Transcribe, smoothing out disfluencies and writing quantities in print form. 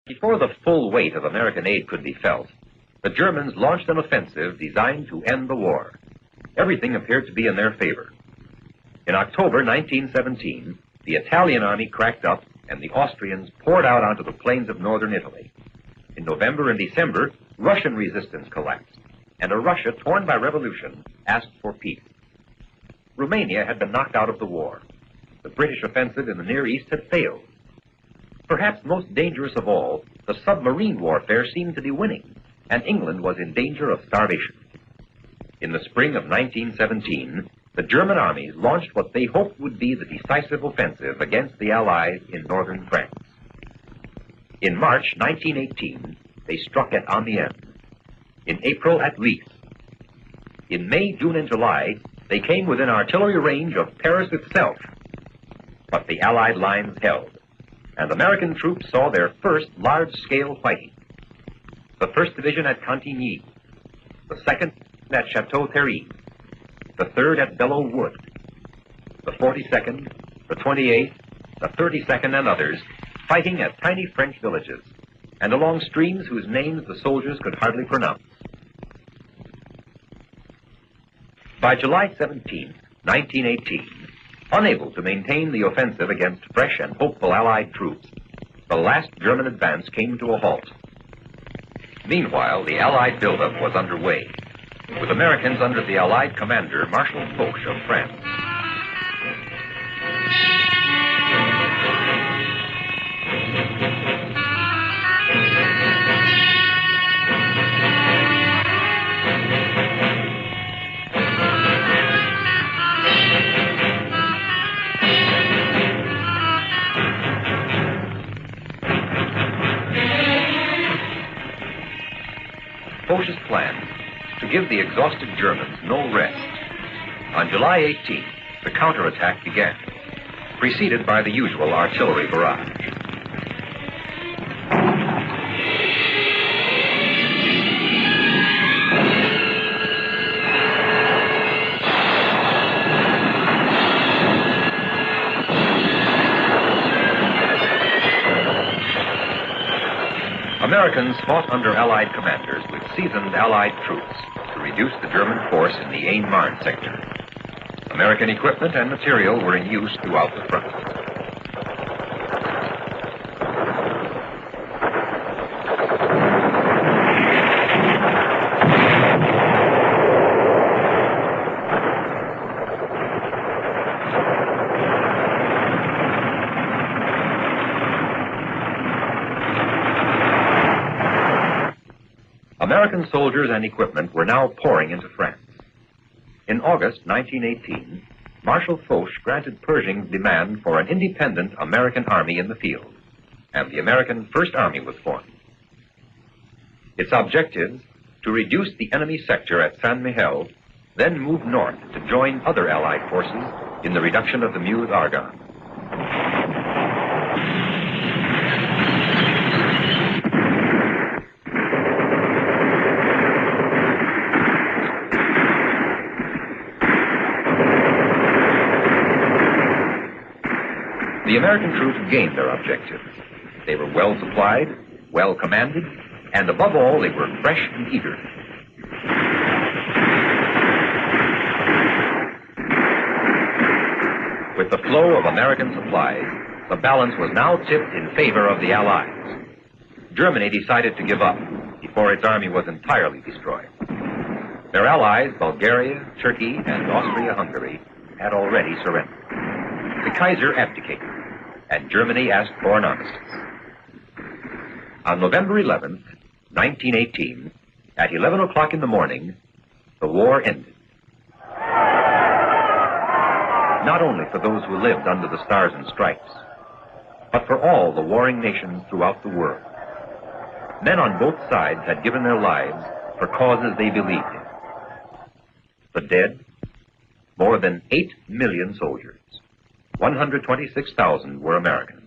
Before the full weight of American aid could be felt, the Germans launched an offensive designed to end the war. Everything appeared to be in their favor. In October 1917, the Italian army cracked up and the Austrians poured out onto the plains of northern Italy. In November and December, Russian resistance collapsed, and a Russia torn by revolution asked for peace. Romania had been knocked out of the war. The British offensive in the Near East had failed. Perhaps most dangerous of all, the submarine warfare seemed to be winning, and England was in danger of starvation. In the spring of 1917, the German armies launched what they hoped would be the decisive offensive against the Allies in northern France. In March 1918, they struck at Amiens. In April at Lys. In May, June, and July, they came within artillery range of Paris itself. But the Allied lines held, and American troops saw their first large-scale fighting. The 1st Division at Cantigny, the 2nd at Chateau-Thierry, the 3rd at Belleau Wood, the 42nd, the 28th, the 32nd, and others fighting at tiny French villages and along streams whose names the soldiers could hardly pronounce. By July 17, 1918, unable to maintain the offensive against fresh and hopeful Allied troops, the last German advance came to a halt. Meanwhile, the Allied buildup was underway, with Americans under the Allied commander, Marshal Foch of France. Foch's plan to give the exhausted Germans no rest. On July 18th, the counterattack began, preceded by the usual artillery barrage. Americans fought under Allied commanders with seasoned Allied troops to reduce the German force in the Aisne-Marne sector. American equipment and material were in use throughout the front. American soldiers and equipment were now pouring into France. In August 1918, Marshal Foch granted Pershing's demand for an independent American army in the field, and the American First Army was formed. Its objectives, to reduce the enemy sector at Saint-Mihiel, then move north to join other Allied forces in the reduction of the Meuse-Argonne. The American troops gained their objectives. They were well supplied, well commanded, and above all, they were fresh and eager. With the flow of American supplies, the balance was now tipped in favor of the Allies. Germany decided to give up before its army was entirely destroyed. Their allies, Bulgaria, Turkey, and Austria-Hungary, had already surrendered. The Kaiser abdicated, and Germany asked for an armistice. On November 11th, 1918, at 11 o'clock in the morning, the war ended. Not only for those who lived under the Stars and Stripes, but for all the warring nations throughout the world. Men on both sides had given their lives for causes they believed in. The dead, more than 8 million soldiers. 126,000 were Americans.